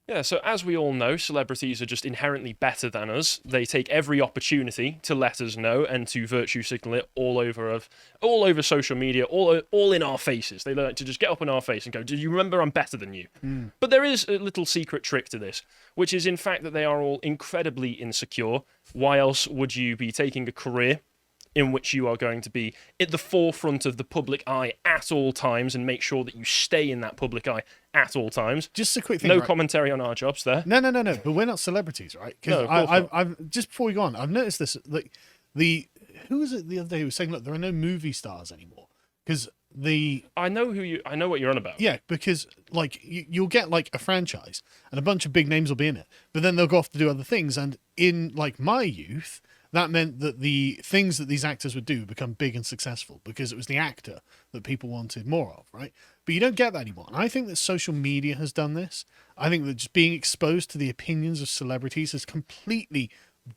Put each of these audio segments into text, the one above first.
Yeah, so as we all know, celebrities are just inherently better than us. They take every opportunity to let us know and to virtue signal it all over social media, all in our faces. They like to just get up in our face and go, "Do you remember I'm better than you?" But there is a little secret trick to this, which is in fact that they are all incredibly insecure. Why else would you be taking a career in which you are going to be at the forefront of the public eye at all times and make sure that you stay in that public eye at all times? Just a quick thing. No right? commentary on our jobs there. No. But we're not celebrities, right? Because No, of course not. I've just before we go on, I've noticed this. Like who was it the other day who was saying, look, there are no movie stars anymore because I know what you're on about. yeah, because like you'll get like a franchise and a bunch of big names will be in it, but then they'll go off to do other things. And in like my youth, that meant that the things that these actors would do become big and successful because it was the actor that people wanted more of, right? But you don't get that anymore. And I think that social media has done this. I think that just being exposed to the opinions of celebrities has completely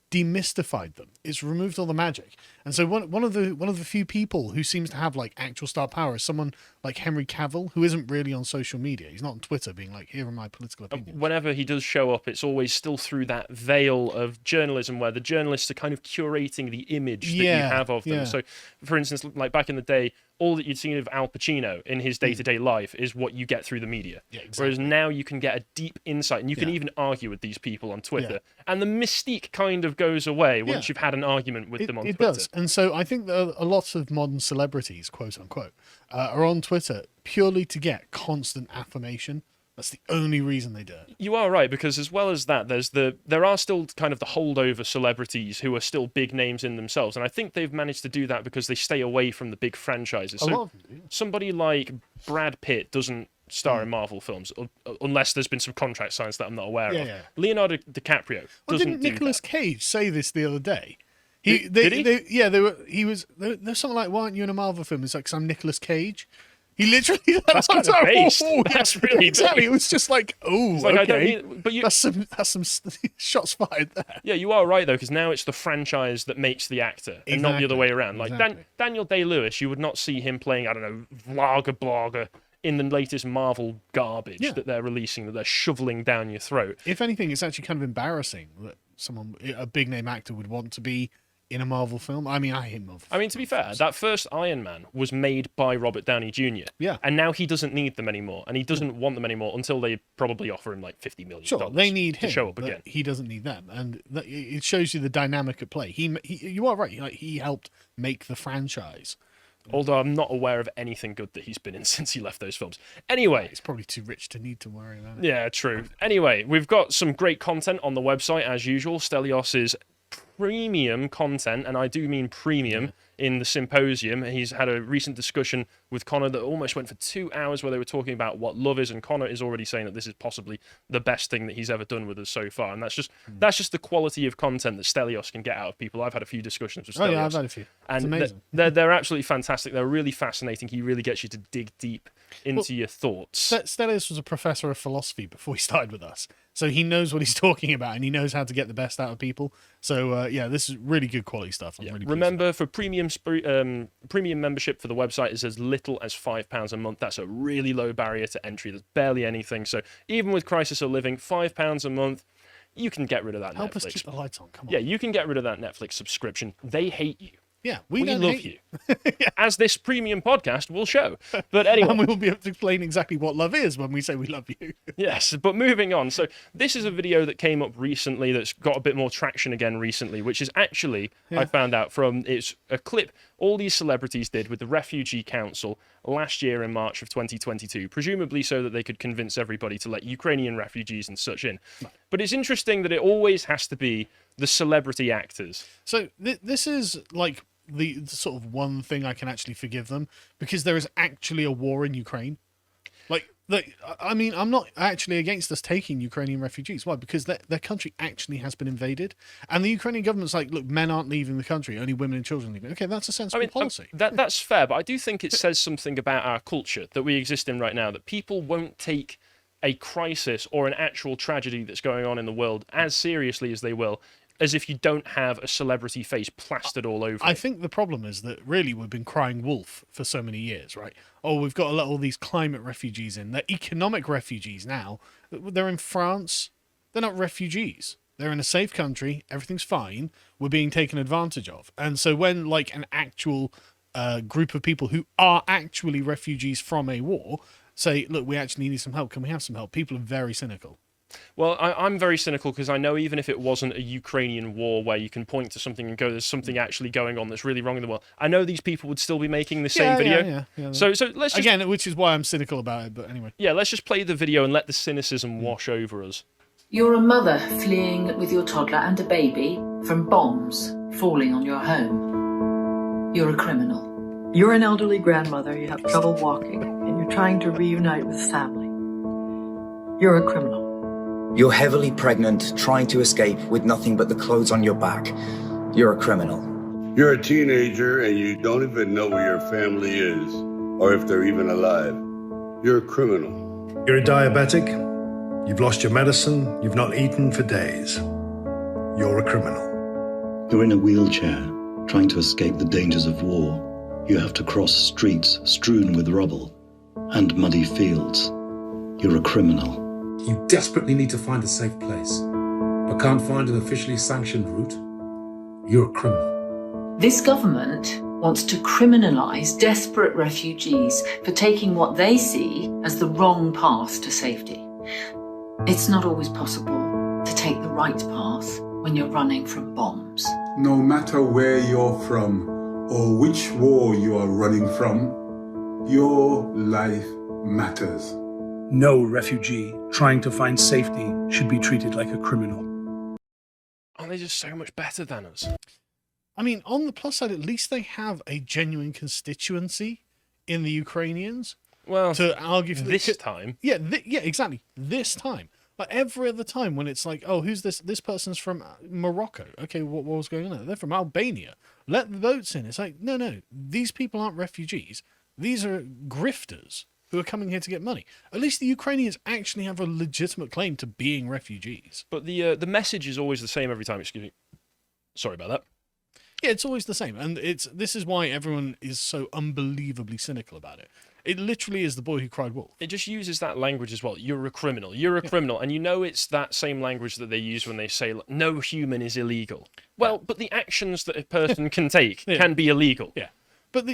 demystified them. It's removed all the magic. And so one of the few people who seems to have like actual star power is someone like Henry Cavill, who isn't really on social media. He's not on Twitter being like, here are my political opinions. Whenever he does show up, it's always still through that veil of journalism where the journalists are kind of curating the image that you have of them. Yeah. So, for instance, like back in the day, all that you'd seen of Al Pacino in his day-to-day life is what you get through the media. Yeah, exactly. Whereas now you can get a deep insight, and you can even argue with these people on Twitter. And the mystique kind of goes away once you've had an argument with them on It Twitter. does. And so I think that a lot of modern celebrities, quote unquote, are on Twitter purely to get constant affirmation. That's the only reason they do it. You are right, because as well as that, there are still kind of the holdover celebrities who are still big names in themselves, and I think they've managed to do that because they stay away from the big franchises. A lot of them do. Somebody like Brad Pitt doesn't star in Marvel films unless there's been some contract signs that I'm not aware of. Yeah. Leonardo DiCaprio Well, doesn't didn't do Nicolas that. Cage say this the other day? Did he? There's something like, why aren't you in a Marvel film? It's like, 'cause I'm Nicolas Cage. He literally. That's kind of based. That's really exactly. big. It was just like, oh, It's like, okay. I don't need, but you, That's some shots fired there. yeah, you are right though, because now it's the franchise that makes the actor, and not the other way around. Like Exactly. Daniel Day-Lewis, you would not see him playing, I don't know, vlogger blogger in the latest Marvel garbage that they're releasing, that they're shoveling down your throat. If anything, it's actually kind of embarrassing that a big name actor, would want to be in a Marvel film. I mean, I hate Marvel. I mean, to be fair, that first Iron Man was made by Robert Downey Jr. Yeah. And now he doesn't need them anymore, and he doesn't want them anymore until they probably offer him like $50 million. Sure, they need to him show up but again. He doesn't need them, and it shows you the dynamic at play. You are right. Like, he helped make the franchise. Although I'm not aware of anything good that he's been in since he left those films. Anyway. He's probably too rich to need to worry about it. Yeah, true. Anyway, we've got some great content on the website as usual. Stelios's premium content, and I do mean premium, in the symposium. He's had a recent discussion with Connor that almost went for 2 hours where they were talking about what love is, and Connor is already saying that this is possibly the best thing that he's ever done with us so far, and that's just the quality of content that Stelios can get out of people. I've had a few discussions with Stelios. Oh yeah, I've had a few. It's And amazing. they're absolutely fantastic. They're really fascinating. He really gets you to dig deep into your thoughts. Stelios was a professor of philosophy before he started with us, so he knows what he's talking about, and he knows how to get the best out of people. So yeah, this is really good quality stuff. I'm really pleased. Remember, for premium membership for the website is as little as £5 a month. That's a really low barrier to entry. There's barely anything. So even with Crisis of Living, £5 a month, you can get rid of that Help Netflix. us keep the lights on. Come on. Yeah, you can get rid of that Netflix subscription. They hate you. Yeah, we don't love hate you. As this premium podcast will show. But anyway. And we will be able to explain exactly what love is when we say we love you. Yes, but moving on. So this is a video that came up recently that's got a bit more traction again recently, which is actually, I found out from, it's a clip all these celebrities did with the Refugee Council last year in March of 2022, presumably so that they could convince everybody to let Ukrainian refugees and such in. But it's interesting that it always has to be the celebrity actors. So this is like the sort of one thing I can actually forgive them, because there is actually a war in Ukraine. I mean, I'm not actually against us taking Ukrainian refugees. Why? Because their country actually has been invaded. And the Ukrainian government's like, look, men aren't leaving the country, only women and children leaving. Okay, that's a sensible policy. That's fair, but I do think it says something about our culture that we exist in right now, that people won't take a crisis or an actual tragedy that's going on in the world as seriously as they will as if you don't have a celebrity face plastered all over I it. think the problem is that really we've been crying wolf for so many years, right? Oh, we've got to let all these climate refugees in. They're economic refugees now. They're in France. They're not refugees. They're in a safe country. Everything's fine. We're being taken advantage of. And so when like an actual group of people who are actually refugees from a war say, look, we actually need some help. Can we have some help? People are very cynical. Well, I'm very cynical because I know even if it wasn't a Ukrainian war where you can point to something and go, there's something actually going on that's really wrong in the world, I know these people would still be making the same video. Yeah. So let's just, again, which is why I'm cynical about it. But anyway, yeah, let's just play the video and let the cynicism wash over us. You're a mother fleeing with your toddler and a baby from bombs falling on your home. You're a criminal. You're an elderly grandmother, you have trouble walking, and you're trying to reunite with family. You're a criminal. You're heavily pregnant, trying to escape with nothing but the clothes on your back. You're a criminal. You're a teenager and you don't even know where your family is, or if they're even alive. You're a criminal. You're a diabetic. You've lost your medicine. You've not eaten for days. You're a criminal. You're in a wheelchair, trying to escape the dangers of war. You have to cross streets strewn with rubble and muddy fields. You're a criminal. You desperately need to find a safe place, but can't find an officially sanctioned route. You're a criminal. This government wants to criminalise desperate refugees for taking what they see as the wrong path to safety. It's not always possible to take the right path when you're running from bombs. No matter where you're from or which war you are running from, your life matters. No refugee trying to find safety should be treated like a criminal. Oh, they're just so much better than us. I mean, on the plus side, at least they have a genuine constituency in the Ukrainians. Well, to argue for this time. Yeah, yeah, exactly. This time. Like every other time when it's like, oh, who's this? This person's from Morocco. Okay, what was going on there? They're from Albania. Let the votes in. It's like, no. These people aren't refugees. These are grifters who are coming here to get money. At least the Ukrainians actually have a legitimate claim to being refugees. But the message is always the same every time. Excuse me. Sorry about that. Yeah, it's always the same. And this is why everyone is so unbelievably cynical about it. It literally is the boy who cried wolf. It just uses that language as well. You're a criminal. You're a criminal. And you know it's that same language that they use when they say, no human is illegal. Well, but the actions that a person can take can be illegal. Yeah. But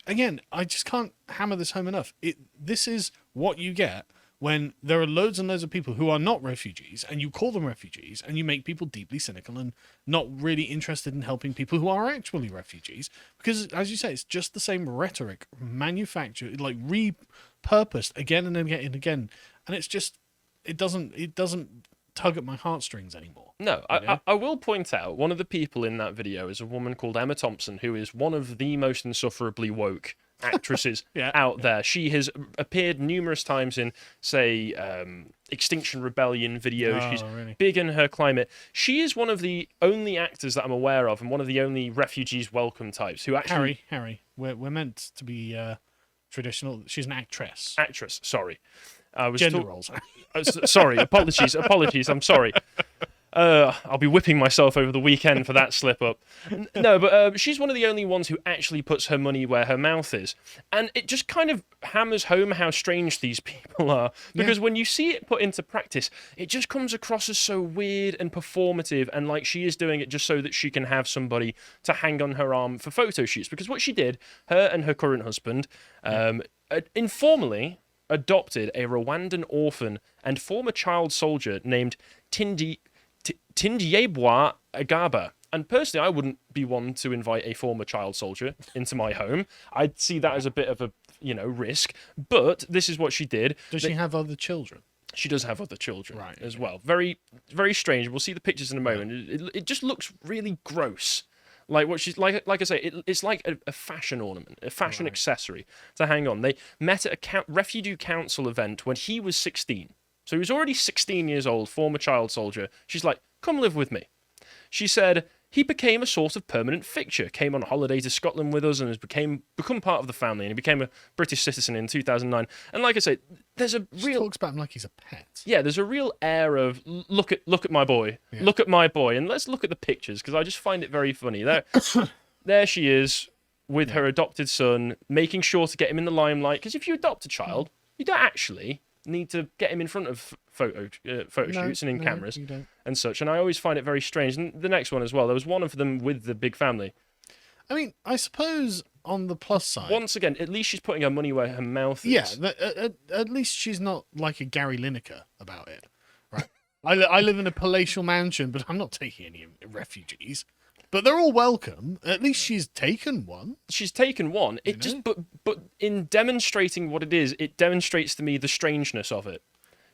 again, I just can't hammer this home enough. This is what you get when there are loads and loads of people who are not refugees, and you call them refugees, and you make people deeply cynical and not really interested in helping people who are actually refugees. Because, as you say, it's just the same rhetoric, manufactured, like repurposed again and again and again. And it's just, it doesn't tug at my heartstrings anymore. No, I will point out, one of the people in that video is a woman called Emma Thompson, who is one of the most insufferably woke actresses out there. She has appeared numerous times in, say, Extinction Rebellion videos. She's big in her climate. She is one of the only actors that I'm aware of, and one of the only refugees welcome types who actually... Harry, we're meant to be traditional. She's an actress. Actress, sorry. I was Gender roles. Sorry, apologies, I'm sorry. I'll be whipping myself over the weekend for that slip up. No, but she's one of the only ones who actually puts her money where her mouth is. And it just kind of hammers home how strange these people are. Because when you see it put into practice, it just comes across as so weird and performative, and like she is doing it just so that she can have somebody to hang on her arm for photo shoots. Because what she did, her and her current husband, informally adopted a Rwandan orphan and former child soldier named Tindyebwa Agaba. And personally, I wouldn't be one to invite a former child soldier into my home. I'd see that as a bit of a, risk. But this is what she did. Does she have other children? She does have other children as well. Very, very strange. We'll see the pictures in a moment. It just looks really gross. Like what she's like I say, it's like a fashion ornament, a fashion accessory to hang on. They met at a refugee council event when he was 16. So he was already 16 years old, former child soldier. She's like, come live with me. She said he became a sort of permanent fixture, came on holiday to Scotland with us and has become part of the family, and he became a British citizen in 2009. And like I say, there's a real... talks about him like he's a pet. Yeah, there's a real air of, look at my boy, look at my boy, and let's look at the pictures, because I just find it very funny. There she is, with her adopted son, making sure to get him in the limelight, because if you adopt a child, you don't actually need to get him in front of photo shoots and in cameras and such. And I always find it very strange. And the next one as well, there was one of them with the big family. I mean, I suppose on the plus side, once again, at least she's putting her money where her mouth is. Yeah, at least she's not like a Gary Lineker about it, right? I live in a palatial mansion, but I'm not taking any refugees. But they're all welcome. At least she's taken one. She's taken one. It just, but in demonstrating what it is, it demonstrates to me the strangeness of it.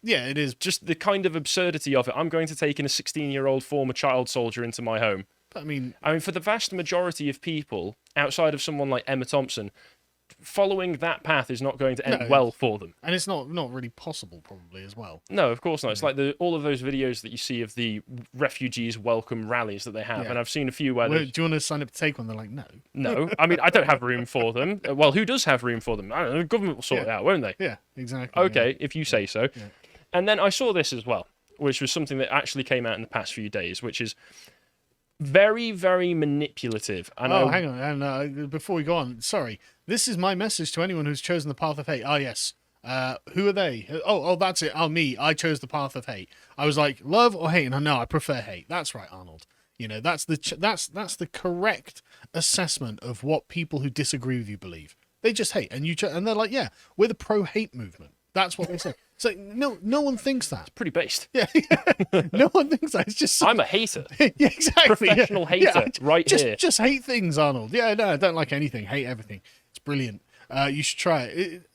Yeah, it is. Just the kind of absurdity of it. I'm going to take in a 16-year-old former child soldier into my home. I mean, for the vast majority of people, outside of someone like Emma Thompson, following that path is not going to end well for them. And it's not really possible, probably, as well. No, of course not. It's like all of those videos that you see of the refugees welcome rallies that they have. And I've seen a few where do you want to sign up to take one? They're like, no. No. I mean, I don't have room for them. Well, who does have room for them? I don't know. The government will sort it out, won't they? Yeah, exactly. Okay, if you say so. Yeah. And then I saw this as well, which was something that actually came out in the past few days, which is very, very manipulative. And hang on. And before we go on, sorry. This is my message to anyone who's chosen the path of hate. Yes. Who are they? Oh, that's it. Me. I chose the path of hate. I was like, love or hate? And no, I prefer hate. That's right, Arnold. You know, that's the correct assessment of what people who disagree with you believe. They just hate, and and they're like, yeah, we're the pro-hate movement. That's what they say. So no one thinks that. It's pretty based. Yeah. No one thinks that. It's just I'm a hater. Yeah, exactly. Professional hater here. Just hate things, Arnold. Yeah, no, I don't like anything. Hate everything. It's brilliant. You should try it.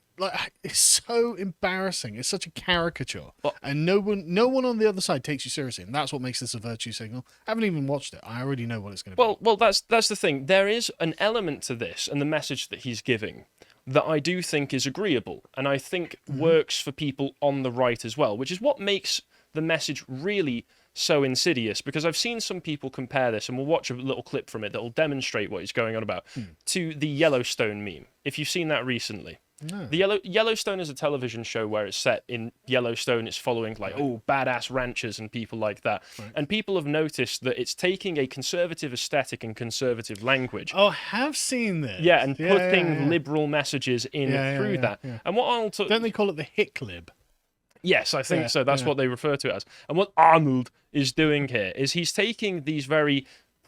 It's so embarrassing. It's such a caricature, and no one on the other side takes you seriously, and that's what makes this a virtue signal. I haven't even watched it. I already know what it's going to be. Well, that's the thing. There is an element to this, and the message that he's giving, that I do think is agreeable, and I think works for people on the right as well, which is what makes the message really so insidious, because I've seen some people compare this, and we'll watch a little clip from it that will demonstrate what he's going on about, to the Yellowstone meme, if you've seen that recently. No. The Yellowstone is a television show where it's set in Yellowstone. It's following badass ranchers and people like that. Right. And people have noticed that it's taking a conservative aesthetic and conservative language. Oh, I have seen this. Yeah, and putting liberal messages in through that. Yeah. And what Arnold don't they call it the hick lib? Yes, I think so. That's what they refer to it as. And what Arnold is doing here is he's taking these very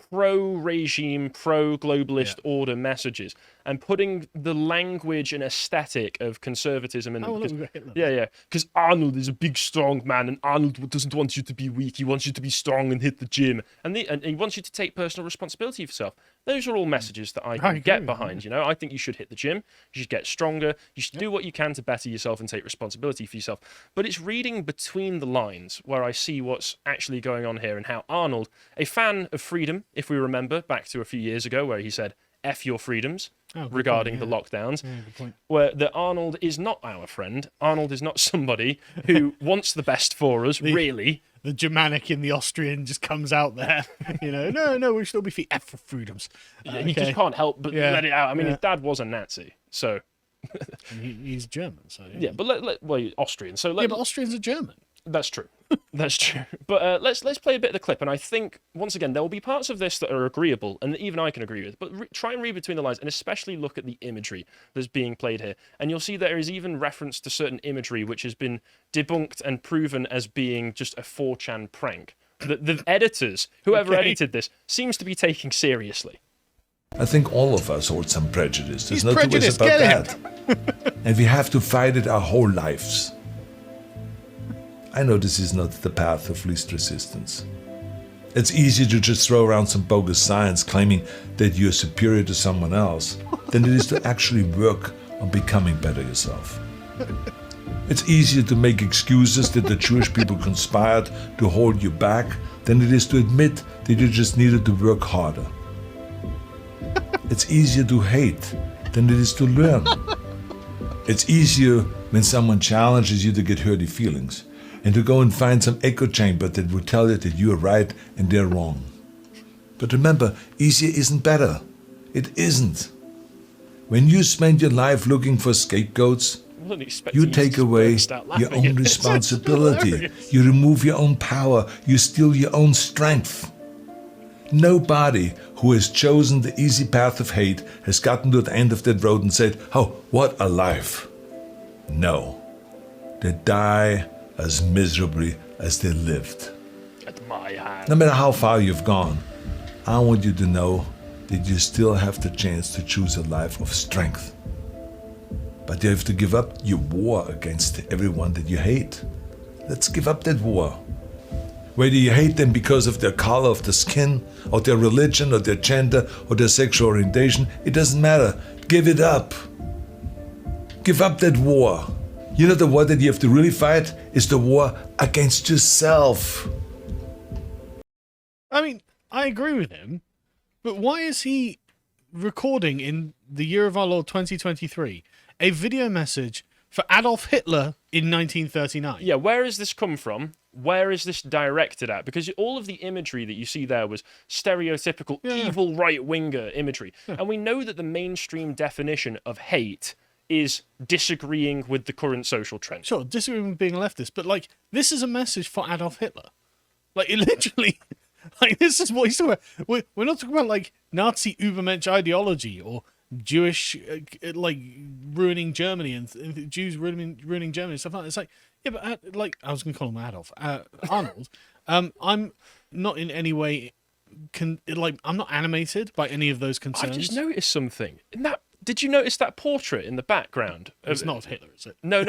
pro-regime, pro-globalist order messages and putting the language and aesthetic of conservatism in them. Because Arnold is a big, strong man, and Arnold doesn't want you to be weak. He wants you to be strong and hit the gym. And he wants you to take personal responsibility for yourself. Those are all messages that I can get behind. You know, I think you should hit the gym. You should get stronger. You should do what you can to better yourself and take responsibility for yourself. But it's reading between the lines where I see what's actually going on here, and how Arnold, a fan of freedom, if we remember back to a few years ago where he said, F your freedoms regarding the lockdowns, where that Arnold is not our friend. Arnold is not somebody who wants the best for us, really. The Germanic in the Austrian just comes out there. You know, no, we should all be F for freedoms. You just can't help but let it out. I mean, his dad was a Nazi, so... he's German, so... Yeah, but Austrian. So but Austrians are German. That's true. That's true. But let's play a bit of the clip, and I think, once again, there will be parts of this that are agreeable, and that even I can agree with, but try and read between the lines, and especially look at the imagery that's being played here. And you'll see there is even reference to certain imagery which has been debunked and proven as being just a 4chan prank. The editors, whoever edited this, seems to be taking seriously. I think all of us hold some prejudice. There's no two ways about that. And we have to fight it our whole lives. I know this is not the path of least resistance. It's easier to just throw around some bogus science claiming that you're superior to someone else than it is to actually work on becoming better yourself. It's easier to make excuses that the Jewish people conspired to hold you back than it is to admit that you just needed to work harder. It's easier to hate than it is to learn. It's easier when someone challenges you to get hurty feelings and to go and find some echo chamber that will tell you that you are right and they're wrong. But remember, easier isn't better. It isn't. When you spend your life looking for scapegoats, you take away your own responsibility. You remove your own power. You steal your own strength. Nobody who has chosen the easy path of hate has gotten to the end of that road and said, "Oh, what a life." No. They die as miserably as they lived. At my hand. No matter how far you've gone, I want you to know that you still have the chance to choose a life of strength. But you have to give up your war against everyone that you hate. Let's give up that war. Whether you hate them because of their color of the skin, or their religion, or their gender, or their sexual orientation, it doesn't matter. Give it up. Give up that war. You know, the war that you have to really fight is the war against yourself. I mean, I agree with him, but why is he recording in the year of our Lord 2023 a video message for Adolf Hitler in 1939? Yeah, where has this come from? Where is this directed at? Because all of the imagery that you see there was stereotypical evil right-winger imagery. And we know that the mainstream definition of hate is disagreeing with the current social trend. Sure, disagreeing with being a leftist, but like, this is a message for Adolf Hitler. Like, it literally, like, this is what he's talking about. We're not talking about like Nazi Übermensch ideology or Jewish, like, ruining Germany and Jews ruining Germany and stuff like that. It's like, yeah, but like, I was going to call him Adolf, Arnold. I'm not in any way, I'm not animated by any of those concerns. I've just noticed something. Did you notice that portrait in the background? It's not Hitler, is it? No.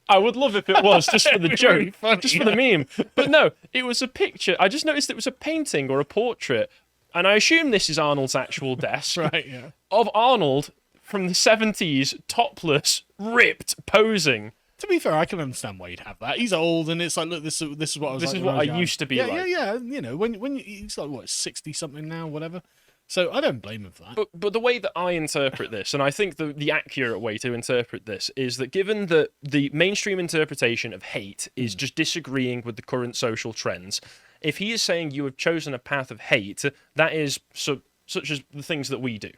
I would love if it was, just for the joke, really funny, just for the meme. But no, it was a picture. I just noticed it was a painting or a portrait, and I assume this is Arnold's actual desk. Right, yeah. Of Arnold from the 70s, topless, ripped, posing. To be fair, I can understand why you'd have that. He's old, and it's like, look, this is what I was This like is when what I was young. used to be like. Yeah. You know, when he's like, what, 60-something now, whatever. So I don't blame him for that. But the way that I interpret this, and I think the accurate way to interpret this, is that given that the mainstream interpretation of hate is just disagreeing with the current social trends, if he is saying you have chosen a path of hate, that is such as the things that we do.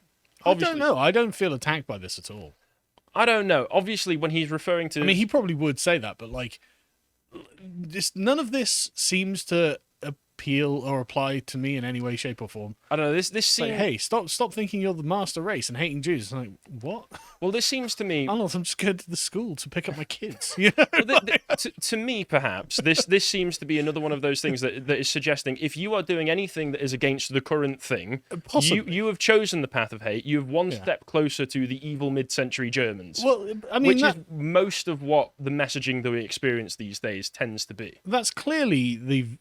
Obviously, I don't know. I don't feel attacked by this at all. I don't know. Obviously, when he's referring to... I mean, he probably would say that, but like, none of this seems to appeal or apply to me in any way, shape, or form. I don't know. This seems... Like, hey, stop thinking you're the master race and hating Jews. I'm like, what? Well, this seems to me... Arnold, I'm just going to the school to pick up my kids. Well, to me, perhaps, this seems to be another one of those things that is suggesting if you are doing anything that is against the current thing, you have chosen the path of hate. You have one step closer to the evil mid-century Germans. Well, I mean, which is most of what the messaging that we experience these days tends to be. That's clearly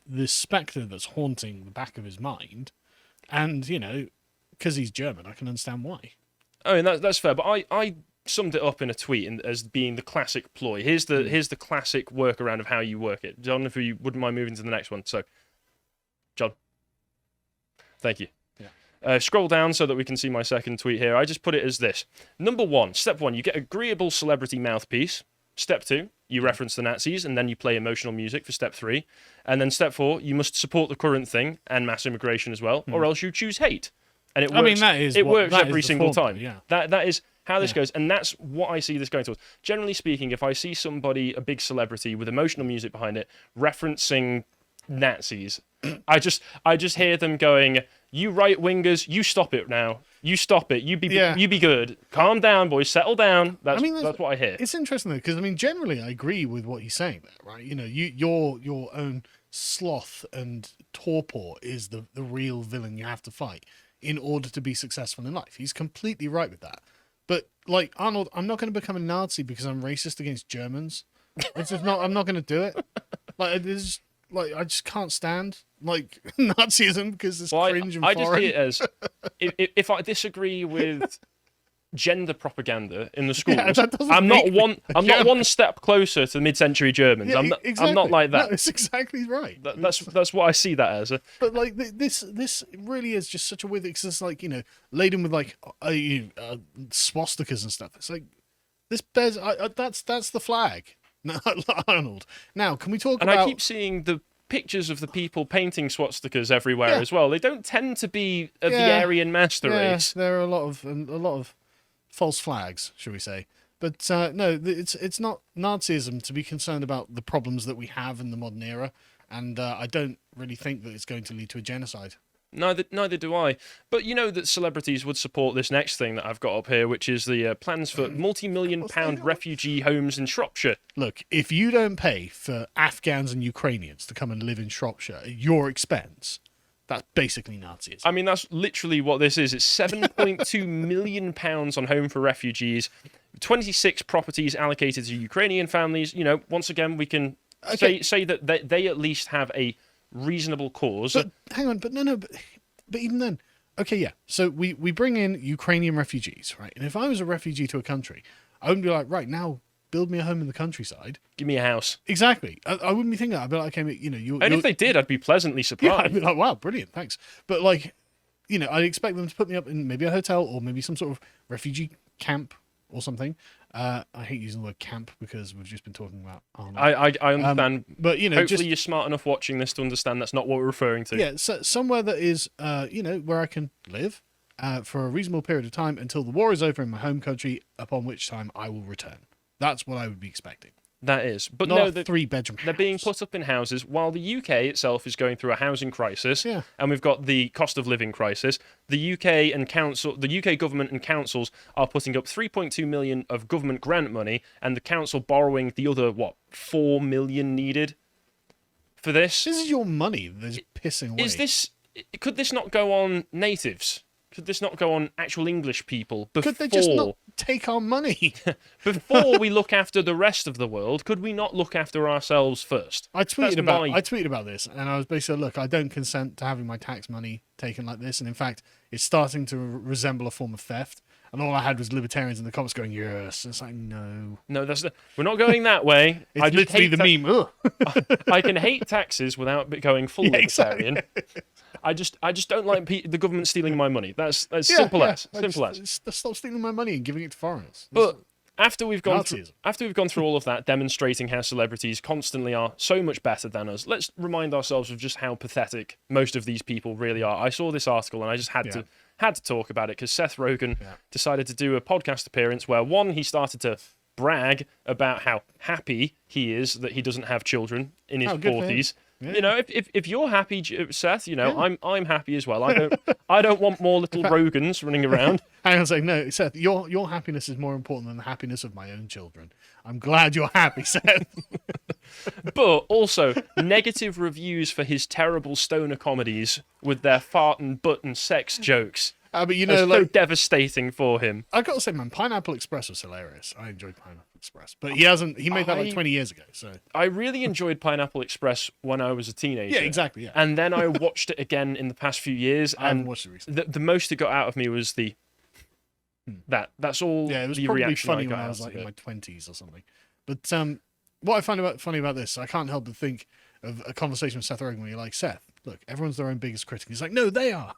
the spectre that's haunting the back of his mind. And, you know, because he's German, I can understand why. I mean, that's fair, but I summed it up in a tweet as being the classic ploy. Here's the classic workaround of how you work it. John, if you wouldn't mind moving to the next one. So, John, thank you. Yeah. Scroll down so that we can see my second tweet here. I just put it as this. Step one, you get agreeable celebrity mouthpiece. Step 2, you reference the Nazis, and then you play emotional music for step 3. And then step 4, you must support the current thing and mass immigration as well, or else you choose hate. And it works. I mean, it works every single time. Yeah. That is how this goes, and that's what I see this going towards. Generally speaking, if I see somebody, a big celebrity with emotional music behind it, referencing Nazis, I just hear them going, "You right wingers, you stop it now. You stop it. You be good. Calm down, boys. Settle down." That's what I hear. It's interesting though, because I mean, generally, I agree with what he's saying there, right? You know, your own sloth and torpor is the real villain you have to fight in order to be successful in life. He's completely right with that. But like Arnold, I'm not going to become a Nazi because I'm racist against Germans. It's just not. I'm not going to do it. Like it's like I just can't stand like Nazism because it's cringe and foreign. I just see it as if I disagree with gender propaganda in the schools, I'm not one step closer to the mid-century Germans. Yeah, I'm not like that. No, it's exactly right. That's what I see that as. But like this really is just such a weird thing. Because it's like, you know, laden with like swastikas and stuff. It's like this bears. That's the flag. Arnold. Now, can we talk about? And I keep seeing the pictures of the people painting swastikas everywhere Yeah. as well. They don't tend to be of the Aryan master race. There are a lot of false flags, shall we say? But no, it's not Nazism to be concerned about the problems that we have in the modern era, and I don't really think that it's going to lead to a genocide. Neither do I. But you know that celebrities would support this next thing that I've got up here, which is the plans for multi-million-pound refugee homes in Shropshire. Look, if you don't pay for Afghans and Ukrainians to come and live in Shropshire at your expense, that's basically Nazism. I mean, that's literally what this is. It's £7.2 million on Home for Refugees, 26 properties allocated to Ukrainian families. You know, once again, we can say that they at least have a reasonable cause. But hang on, but even then, okay, yeah. So we bring in Ukrainian refugees, right? And if I was a refugee to a country, I wouldn't be like, right, now build me a home in the countryside. Give me a house. Exactly. I wouldn't be thinking that. I'd be like, okay, you know, and if they did, I'd be pleasantly surprised. Yeah, I'd be like, wow, brilliant, thanks. But like, you know, I'd expect them to put me up in maybe a hotel or maybe some sort of refugee camp or something. I hate using the word camp because we've just been talking about Arnold. I understand. But, you know, hopefully you're smart enough watching this to understand that's not what we're referring to. Yeah, so somewhere that is, you know, where I can live for a reasonable period of time until the war is over in my home country, upon which time I will return. That's what I would be expecting. That is. But not no, a 3-bedroom house. They're being put up in houses while the UK itself is going through a housing crisis. Yeah. And we've got the cost of living crisis. The UK government and councils are putting up 3.2 million of government grant money, and the council borrowing the other, 4 million needed for this. This is your money they're just pissing away. Could this not go on natives? Could this not go on actual English people before? Could they just not take our money? Before we look after the rest of the world, could we not look after ourselves first? I tweeted about this, and I was basically, look, I don't consent to having my tax money taken like this, and in fact, it's starting to resemble a form of theft. And all I had was libertarians in the comments going, yes. And it's like, no. No, we're not going that way. It's literally the meme. Ugh. I can hate taxes without going full libertarian. Exactly. I just don't like the government stealing my money. That's simple as. Simple as. Stop stealing my money and giving it to foreigners. But after we've gone through all of that, demonstrating how celebrities constantly are so much better than us, let's remind ourselves of just how pathetic most of these people really are. I saw this article and I just had to talk about it because Seth Rogen decided to do a podcast appearance where, one, he started to brag about how happy he is that he doesn't have children in his 40s. Yeah. You know, if you're happy, Seth, you know, I'm happy as well. I don't want more little Rogans running around. Hang on a second, no, Seth, your happiness is more important than the happiness of my own children. I'm glad you're happy, Seth. But also negative reviews for his terrible stoner comedies with their fart and butt and sex jokes. But you know, so devastating for him. I got to say, man, Pineapple Express was hilarious. I enjoyed Pineapple Express, but he made that like 20 years ago. So I really enjoyed Pineapple Express when I was a teenager. Yeah, exactly. Yeah, and then I watched it again in the past few years. I haven't watched it recently. The most it got out of me was that's all. Yeah, it was the probably reaction funny I got when I was out like of in it. my 20s or something. But what I find funny about this, I can't help but think of a conversation with Seth Rogen where you're like, Seth, look, everyone's their own biggest critic. He's like, no, they are.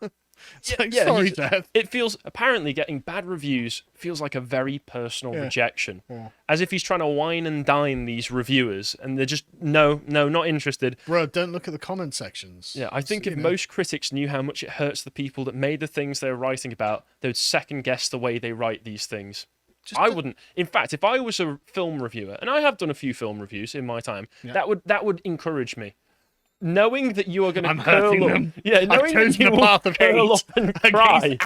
Sorry, Seth. It feels, apparently getting bad reviews feels like a very personal rejection. Yeah. As if he's trying to wine and dine these reviewers and they're just, no, not interested. Bro, don't look at the comment sections. Yeah, I think if most critics knew how much it hurts the people that made the things they're writing about, they would second guess the way they write these things. I wouldn't. In fact, if I was a film reviewer, and I have done a few film reviews in my time, that would encourage me. Knowing that you are going to curl up, knowing that you will curl up and cry.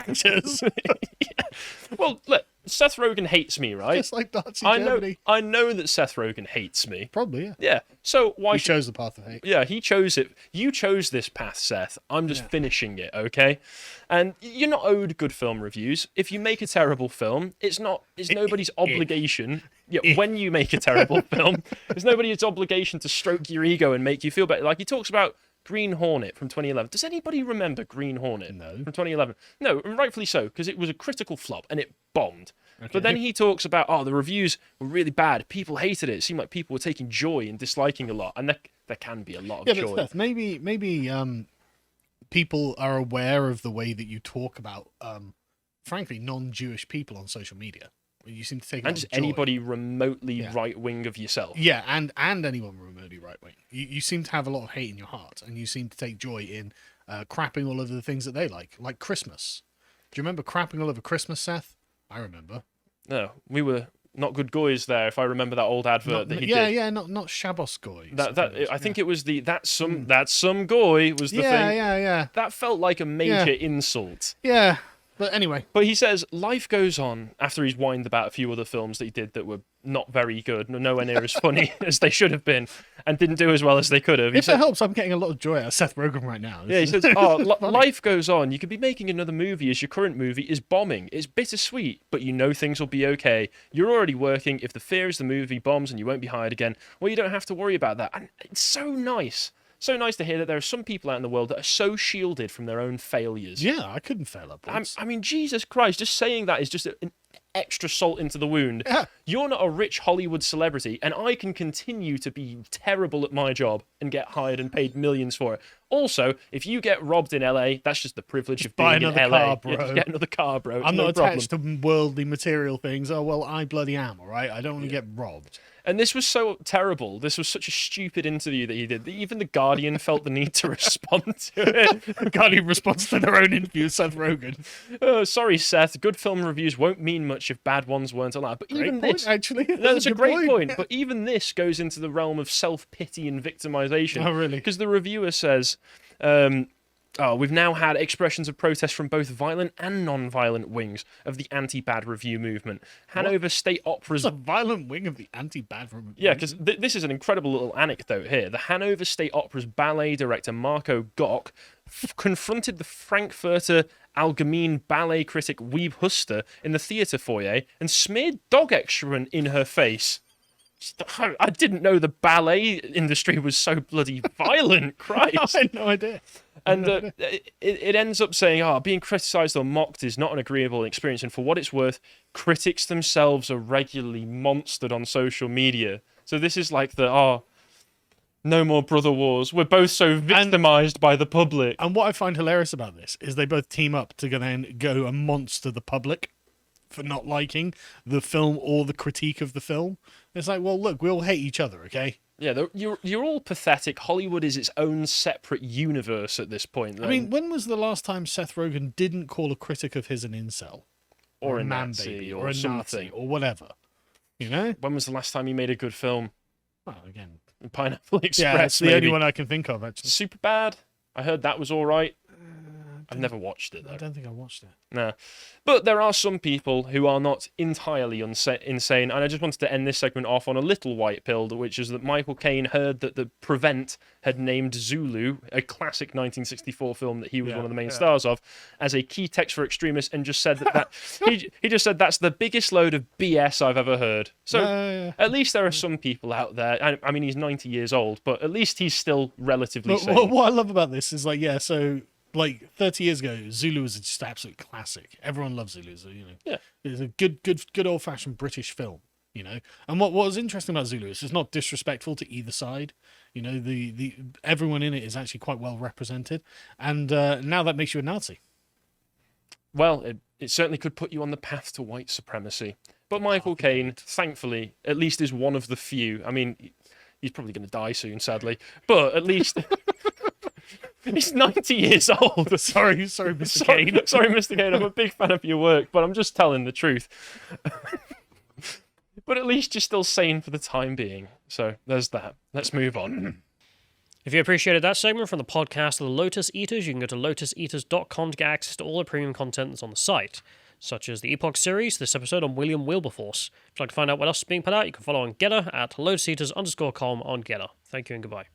Well, look, Seth Rogen hates me, right? Just like Nazi Germany. I know that Seth Rogen hates me. Probably, yeah. Yeah. So why? He chose the path of hate. Yeah, he chose it. You chose this path, Seth. I'm just finishing it, okay? And you're not owed good film reviews. If you make a terrible film, it's nobody's obligation. Yeah, when you make a terrible film, it's nobody's obligation to stroke your ego and make you feel better. Like he talks about Green Hornet from 2011. Does anybody remember Green Hornet from 2011? No, and rightfully so, because it was a critical flop and it bombed. Okay. But then he talks about, the reviews were really bad. People hated it. It seemed like people were taking joy in disliking a lot. And there can be a lot of joy. But Seth, maybe people are aware of the way that you talk about, frankly, non-Jewish people on social media. You seem to take and just anybody remotely right wing of yourself. Yeah, and anyone remotely right wing. You seem to have a lot of hate in your heart, and you seem to take joy in crapping all over the things that they like Christmas. Do you remember crapping all over Christmas, Seth? I remember. No, we were not good guys there. If I remember that old advert that he did. Yeah, not Shabos goy. I think it was the that's some goy was the thing. Yeah. That felt like a major insult. Yeah. But anyway. But he says life goes on after he's whined about a few other films that he did that were not very good, nowhere near as funny as they should have been, and didn't do as well as they could have. If it helps, I'm getting a lot of joy out of Seth Rogen right now. Yeah, he says, life goes on. You could be making another movie as your current movie is bombing. It's bittersweet, but you know things will be okay. You're already working. If the fear is the movie bombs and you won't be hired again, well, you don't have to worry about that. And it's so nice. So nice to hear that there are some people out in the world that are so shielded from their own failures. Yeah, I couldn't fail up. I mean, Jesus Christ, just saying that is just an extra salt into the wound. Yeah. You're not a rich Hollywood celebrity, and I can continue to be terrible at my job and get hired and paid millions for it. Also, if you get robbed in LA, that's just the privilege of being in LA. Car, bro. Just get another car, bro. I'm not attached to worldly material things. Oh, well, I bloody am, all right? I don't want to get robbed. And this was so terrible. This was such a stupid interview that he did. Even The Guardian felt the need to respond to it. The Guardian responds to their own interview with Seth Rogen. Oh, sorry, Seth. Good film reviews won't mean much if bad ones weren't allowed. But even this, actually, that's a great point. But even this goes into the realm of self-pity and victimization. Oh, really? Because the reviewer says, we've now had expressions of protest from both violent and non-violent wings of the anti-bad review movement. Hanover State Opera's... It's a violent wing of the anti-bad review. Yeah, because this is an incredible little anecdote here. The Hanover State Opera's ballet director Marco Gock confronted the Frankfurter Allgemeine ballet critic Wiebe Huster in the theatre foyer and smeared dog excrement in her face. I didn't know the ballet industry was so bloody violent. Christ. I had no idea. And it ends up saying, being criticised or mocked is not an agreeable experience. And for what it's worth, critics themselves are regularly monstered on social media. So this is like no more brother wars. We're both so victimised by the public. And what I find hilarious about this is they both team up to then go and monster the public for not liking the film or the critique of the film. It's like, well, look, we all hate each other, okay? Yeah, you're all pathetic. Hollywood is its own separate universe at this point. I mean, when was the last time Seth Rogen didn't call a critic of his an incel? Or a man Nazi, baby, or a something. Nazi, or whatever. You know? When was the last time he made a good film? Well, again... Pineapple Express, yeah, it's the only one I can think of, actually. Super bad. I heard that was all right. I've never watched it, though. I don't think I watched it. No. But there are some people who are not entirely insane, and I just wanted to end this segment off on a little white pill, which is that Michael Caine heard that the Prevent had named Zulu, a classic 1964 film that he was one of the main stars of, as a key text for extremists, and just said that he just said that's the biggest load of BS I've ever heard. So at least there are some people out there. I mean, he's 90 years old, but at least he's still relatively sane. What I love about this is like 30 years ago, Zulu was just an absolute classic. Everyone loves Zulu, so, you know. Yeah. It's a good old-fashioned British film, you know. And what was interesting about Zulu is it's not disrespectful to either side. You know, the everyone in it is actually quite well represented. And now that makes you a Nazi. Well, it certainly could put you on the path to white supremacy. But Michael Caine, thankfully, at least is one of the few. I mean, he's probably going to die soon, sadly. But at least... He's 90 years old. Sorry, Mr. Caine. Sorry, Mr. Caine. I'm a big fan of your work, but I'm just telling the truth. But at least you're still sane for the time being. So there's that. Let's move on. If you appreciated that segment from the podcast of the Lotus Eaters, you can go to lotuseaters.com to get access to all the premium content that's on the site, such as the Epoch series, this episode on William Wilberforce. If you'd like to find out what else is being put out, you can follow on Getter at lotuseaters_com on Getter. Thank you and goodbye.